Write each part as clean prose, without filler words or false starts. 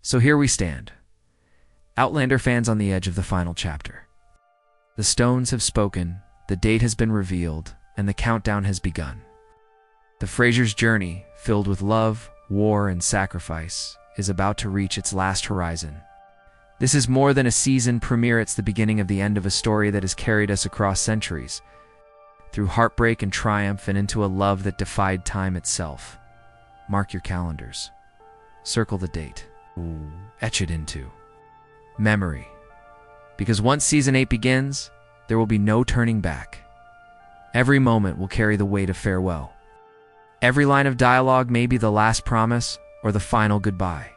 So here we stand, Outlander fans on the edge of the final chapter. The stones have spoken, the date has been revealed, and the countdown has begun. The Frasers' journey, filled with love, war, and sacrifice, is about to reach its last horizon. This is more than a season premiere, it's the beginning of the end of a story that has carried us across centuries, through heartbreak and triumph and into a love that defied time itself. Mark your calendars. Circle the date. Etch it into memory. Because once Season 8 begins, there will be no turning back. Every moment will carry the weight of farewell. Every line of dialogue may be the last promise or the final goodbye.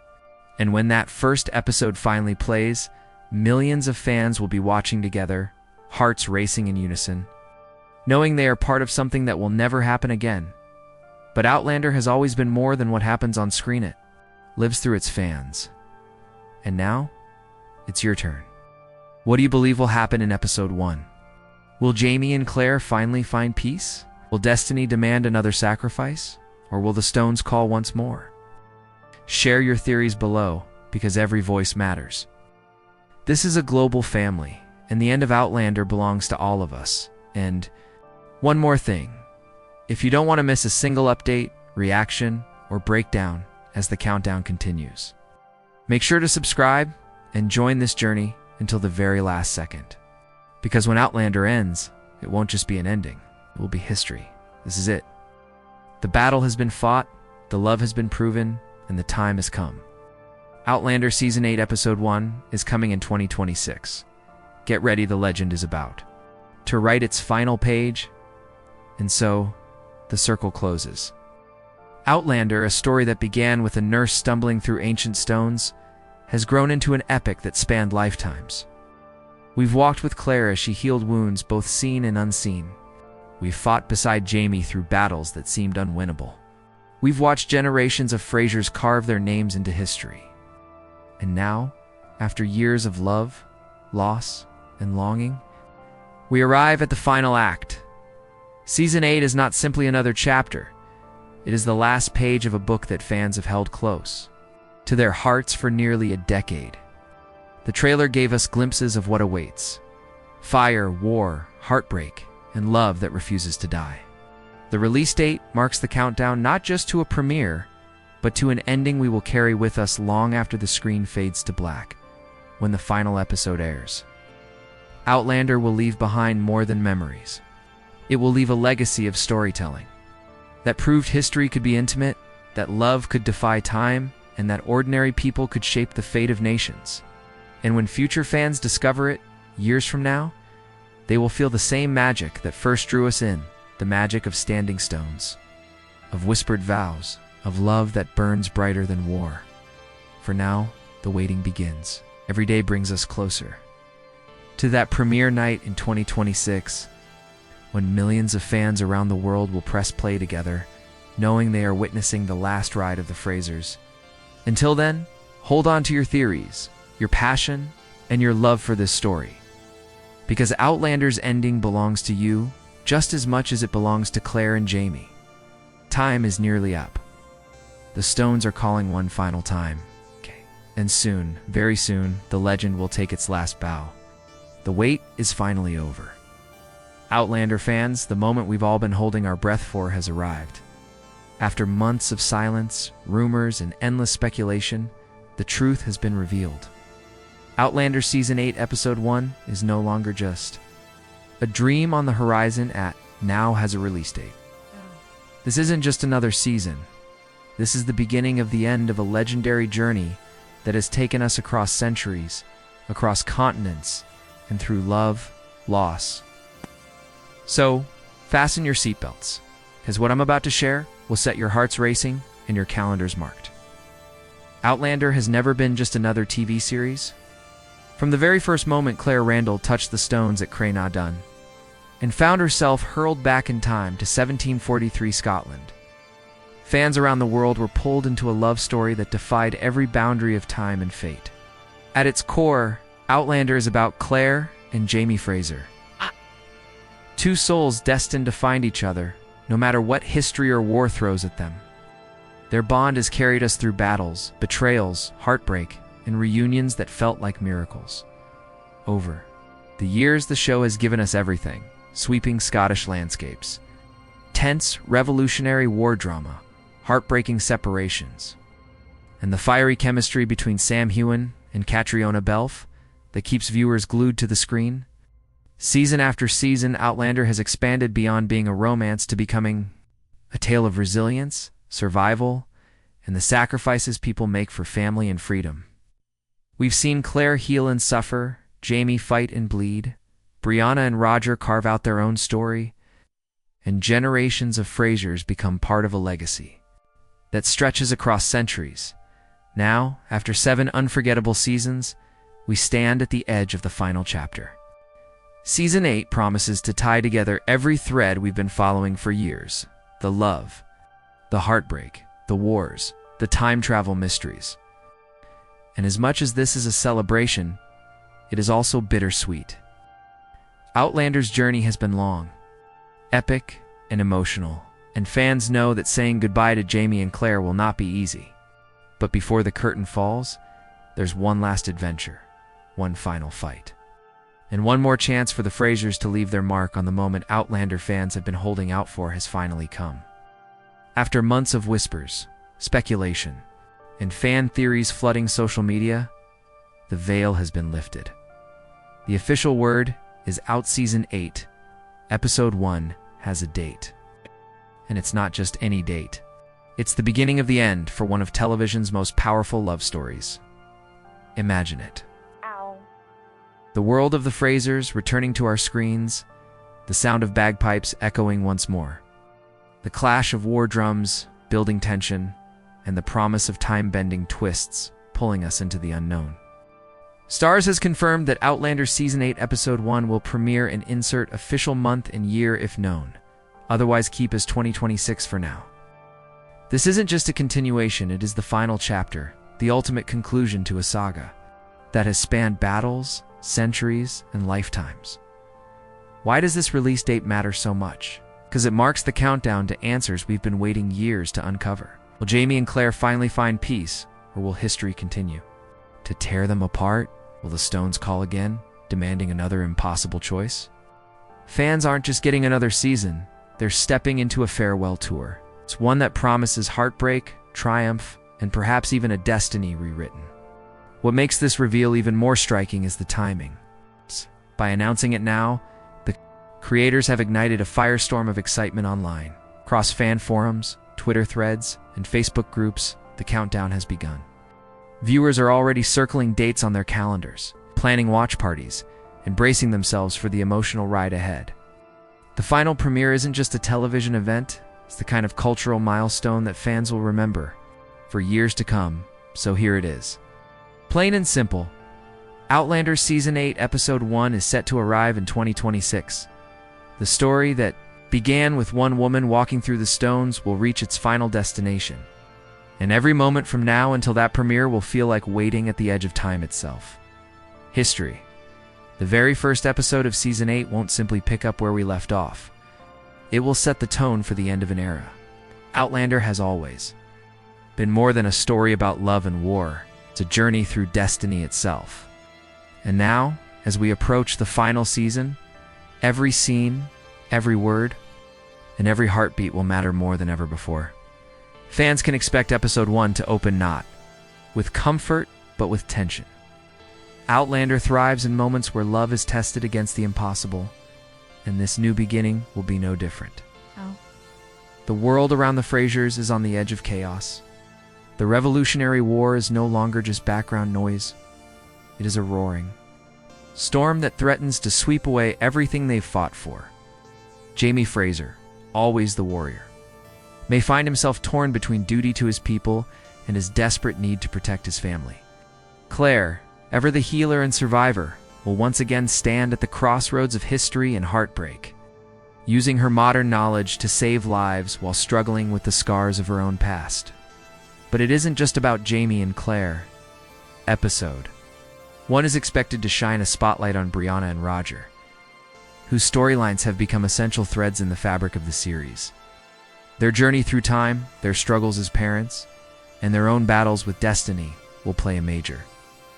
And when that first episode finally plays, millions of fans will be watching together, hearts racing in unison, knowing they are part of something that will never happen again. But Outlander has always been more than what happens on screen. It lives through its fans. And now, it's your turn. What do you believe will happen in episode 1? Will Jamie and Claire finally find peace? Will destiny demand another sacrifice? Or will the stones call once more? Share your theories below, because every voice matters. This is a global family, and the end of Outlander belongs to all of us. And one more thing. If you don't want to miss a single update, reaction, or breakdown as the countdown continues, make sure to subscribe and join this journey until the very last second. Because when Outlander ends, it won't just be an ending, it will be history. This is it. The battle has been fought, the love has been proven, and the time has come. Outlander Season 8 Episode 1 is coming in 2026. Get ready, the legend is about to write its final page, and so the circle closes. Outlander, a story that began with a nurse stumbling through ancient stones, has grown into an epic that spanned lifetimes. We've walked with Claire as she healed wounds both seen and unseen. We've fought beside Jamie through battles that seemed unwinnable. We've watched generations of Frasers carve their names into history. And now, after years of love, loss, and longing, we arrive at the final act. Season 8 is not simply another chapter. It is the last page of a book that fans have held close to their hearts for nearly a decade. The trailer gave us glimpses of what awaits: fire, war, heartbreak, and love that refuses to die. The release date marks the countdown not just to a premiere, but to an ending we will carry with us long after the screen fades to black, when the final episode airs. Outlander will leave behind more than memories. It will leave a legacy of storytelling that proved history could be intimate, that love could defy time, and that ordinary people could shape the fate of nations. And when future fans discover it, years from now, they will feel the same magic that first drew us in, the magic of standing stones, of whispered vows, of love that burns brighter than war. For now, the waiting begins. Every day brings us closer to that premiere night in 2026, when millions of fans around the world will press play together, knowing they are witnessing the last ride of the Frasers. Until then, hold on to your theories, your passion, and your love for this story. Because Outlander's ending belongs to you just as much as it belongs to Claire and Jamie. Time is nearly up. The stones are calling one final time. And soon, very soon, the legend will take its last bow. The wait is finally over. Outlander fans, the moment we've all been holding our breath for has arrived. After months of silence, rumors, and endless speculation, the truth has been revealed. Outlander Season 8 Episode 1 is no longer just a dream on the horizon. Now has a release date. This isn't just another season. This is the beginning of the end of a legendary journey that has taken us across centuries, across continents, and through love, loss. So, fasten your seatbelts, because what I'm about to share will set your hearts racing and your calendars marked. Outlander has never been just another TV series. From the very first moment Claire Randall touched the stones at Craigna Dun and found herself hurled back in time to 1743 Scotland, fans around the world were pulled into a love story that defied every boundary of time and fate. At its core, Outlander is about Claire and Jamie Fraser. Two souls destined to find each other, no matter what history or war throws at them. Their bond has carried us through battles, betrayals, heartbreak, and reunions that felt like miracles. Over the years, the show has given us everything: sweeping Scottish landscapes, tense, revolutionary war drama, heartbreaking separations, and the fiery chemistry between Sam Heughan and Catriona Balfe that keeps viewers glued to the screen. Season after season, Outlander has expanded beyond being a romance to becoming a tale of resilience, survival, and the sacrifices people make for family and freedom. We've seen Claire heal and suffer, Jamie fight and bleed, Brianna and Roger carve out their own story, and generations of Frasers become part of a legacy that stretches across centuries. Now, after 7 unforgettable seasons, we stand at the edge of the final chapter. Season 8 promises to tie together every thread we've been following for years: the love, the heartbreak, the wars, the time travel mysteries. And as much as this is a celebration, it is also bittersweet. Outlander's journey has been long, epic, and emotional, and fans know that saying goodbye to Jamie and Claire will not be easy. But before the curtain falls, there's one last adventure, one final fight, and one more chance for the Frasers to leave their mark on the moment Outlander fans have been holding out for has finally come. After months of whispers, speculation, and fan theories flooding social media, the veil has been lifted. The official word is out. Season 8, Episode 1 has a date. And it's not just any date. It's the beginning of the end for one of television's most powerful love stories. Imagine it. Ow. The world of the Frasers returning to our screens, the sound of bagpipes echoing once more, the clash of war drums building tension, and the promise of time-bending twists pulling us into the unknown. Starz has confirmed that Outlander Season 8 Episode 1 will premiere and insert official month and year if known. Otherwise, keep as 2026 for now. This isn't just a continuation, it is the final chapter, the ultimate conclusion to a saga that has spanned battles, centuries, and lifetimes. Why does this release date matter so much? Because it marks the countdown to answers we've been waiting years to uncover. Will Jamie and Claire finally find peace, or will history continue to tear them apart? Will the Stones call again, demanding another impossible choice? Fans aren't just getting another season, they're stepping into a farewell tour. It's one that promises heartbreak, triumph, and perhaps even a destiny rewritten. What makes this reveal even more striking is the timing. By announcing it now, the creators have ignited a firestorm of excitement online. Across fan forums, Twitter threads, and Facebook groups, the countdown has begun. Viewers are already circling dates on their calendars, planning watch parties, and bracing themselves for the emotional ride ahead. The final premiere isn't just a television event, it's the kind of cultural milestone that fans will remember for years to come, so here it is. Plain and simple, Outlander Season 8 Episode 1 is set to arrive in 2026. The story that began with one woman walking through the stones will reach its final destination. And every moment from now until that premiere will feel like waiting at the edge of time itself. History. The very first episode of Season 8 won't simply pick up where we left off. It will set the tone for the end of an era. Outlander has always been more than a story about love and war. It's a journey through destiny itself. And now, as we approach the final season, every scene, every word, and every heartbeat will matter more than ever before. Fans can expect Episode 1 to open not with comfort, but with tension. Outlander thrives in moments where love is tested against the impossible, and this new beginning will be no different. Oh. The world around the Frasers is on the edge of chaos. The Revolutionary War is no longer just background noise. It is a roaring storm that threatens to sweep away everything they've fought for. Jamie Fraser, always the warrior, may find himself torn between duty to his people and his desperate need to protect his family. Claire, ever the healer and survivor, will once again stand at the crossroads of history and heartbreak, using her modern knowledge to save lives while struggling with the scars of her own past. But it isn't just about Jamie and Claire. Episode 1 is expected to shine a spotlight on Brianna and Roger, whose storylines have become essential threads in the fabric of the series. Their journey through time, their struggles as parents, and their own battles with destiny will play a major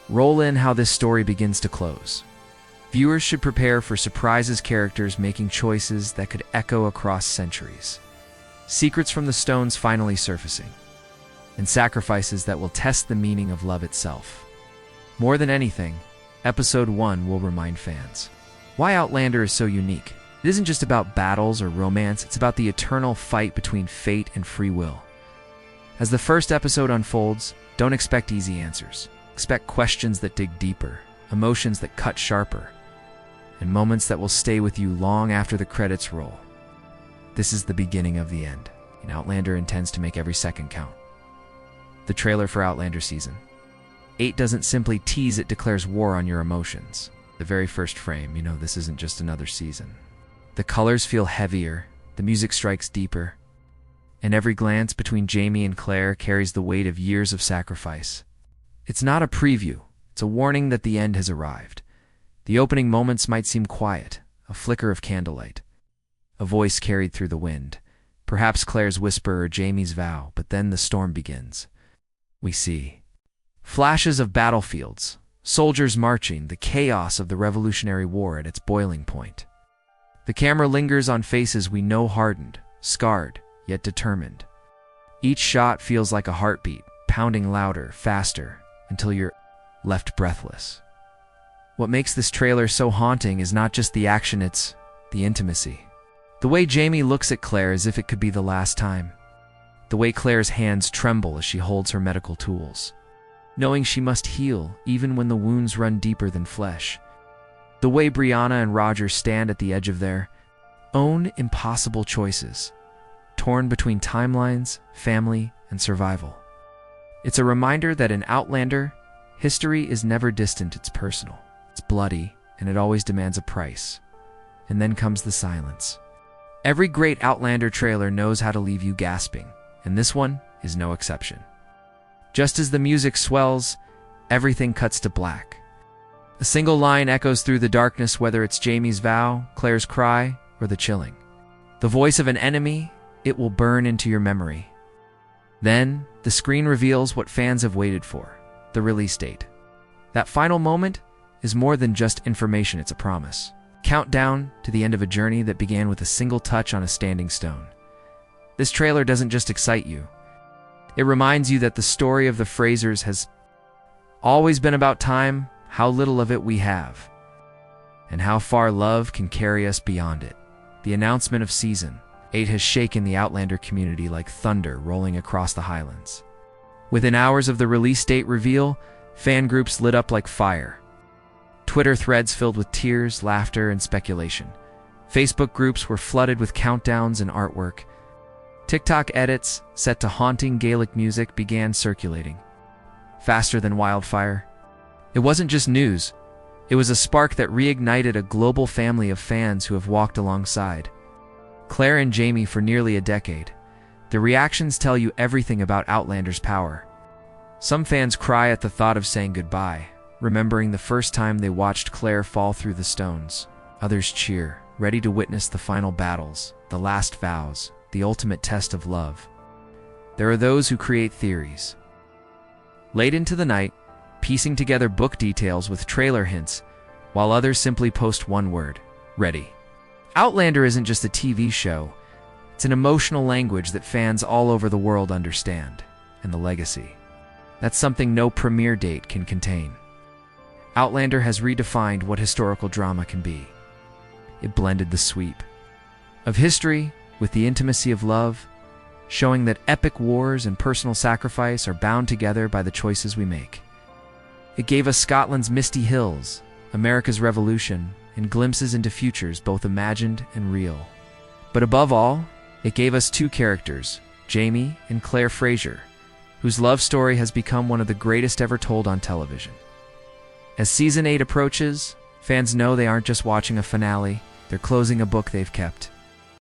role in how this story begins to close. Viewers should prepare for surprises, characters making choices that could echo across centuries, secrets from the stones finally surfacing, and sacrifices that will test the meaning of love itself. More than anything, Episode 1 will remind fans why Outlander is so unique. It isn't just about battles or romance, it's about the eternal fight between fate and free will. As the first episode unfolds, don't expect easy answers. Expect questions that dig deeper, emotions that cut sharper, and moments that will stay with you long after the credits roll. This is the beginning of the end, and Outlander intends to make every second count. The trailer for Outlander Season 8 doesn't simply tease, it declares war on your emotions. The very first frame, this isn't just another season. The colors feel heavier, the music strikes deeper, and every glance between Jamie and Claire carries the weight of years of sacrifice. It's not a preview, it's a warning that the end has arrived. The opening moments might seem quiet, a flicker of candlelight, a voice carried through the wind, perhaps Claire's whisper or Jamie's vow, but then the storm begins. We see flashes of battlefields, soldiers marching, the chaos of the Revolutionary War at its boiling point. The camera lingers on faces we know hardened, scarred, yet determined. Each shot feels like a heartbeat, pounding louder, faster, until you're left breathless. What makes this trailer so haunting is not just the action, it's the intimacy. The way Jamie looks at Claire as if it could be the last time. The way Claire's hands tremble as she holds her medical tools, knowing she must heal even when the wounds run deeper than flesh. The way Brianna and Roger stand at the edge of their own impossible choices, torn between timelines, family, and survival. It's a reminder that in Outlander, history is never distant, it's personal. It's bloody, and it always demands a price. And then comes the silence. Every great Outlander trailer knows how to leave you gasping, and this one is no exception. Just as the music swells, everything cuts to black. A single line echoes through the darkness, whether it's Jamie's vow, Claire's cry, or the chilling. The voice of an enemy, it will burn into your memory. Then, the screen reveals what fans have waited for, the release date. That final moment is more than just information, it's a promise. Countdown to the end of a journey that began with a single touch on a standing stone. This trailer doesn't just excite you. It reminds you that the story of the Frasers has always been about time, how little of it we have, and how far love can carry us beyond it. The announcement of Season 8 has shaken the Outlander community like thunder rolling across the Highlands. Within hours of the release date reveal, fan groups lit up like fire. Twitter threads filled with tears, laughter, and speculation. Facebook groups were flooded with countdowns and artwork. TikTok edits, set to haunting Gaelic music, began circulating faster than wildfire. It wasn't just news, it was a spark that reignited a global family of fans who have walked alongside Claire and Jamie for nearly a decade. The reactions tell you everything about Outlander's power. Some fans cry at the thought of saying goodbye, remembering the first time they watched Claire fall through the stones. Others cheer, ready to witness the final battles, the last vows, the ultimate test of love. There are those who create theories. Late into the night, piecing together book details with trailer hints, while others simply post one word: ready. Outlander isn't just a TV show, it's an emotional language that fans all over the world understand, and the legacy. That's something no premiere date can contain. Outlander has redefined what historical drama can be. It blended the sweep of history with the intimacy of love, showing that epic wars and personal sacrifice are bound together by the choices we make. It gave us Scotland's misty hills, America's revolution, and glimpses into futures both imagined and real. But above all, it gave us two characters, Jamie and Claire Fraser, whose love story has become one of the greatest ever told on television. As Season 8 approaches, fans know they aren't just watching a finale, they're closing a book they've kept.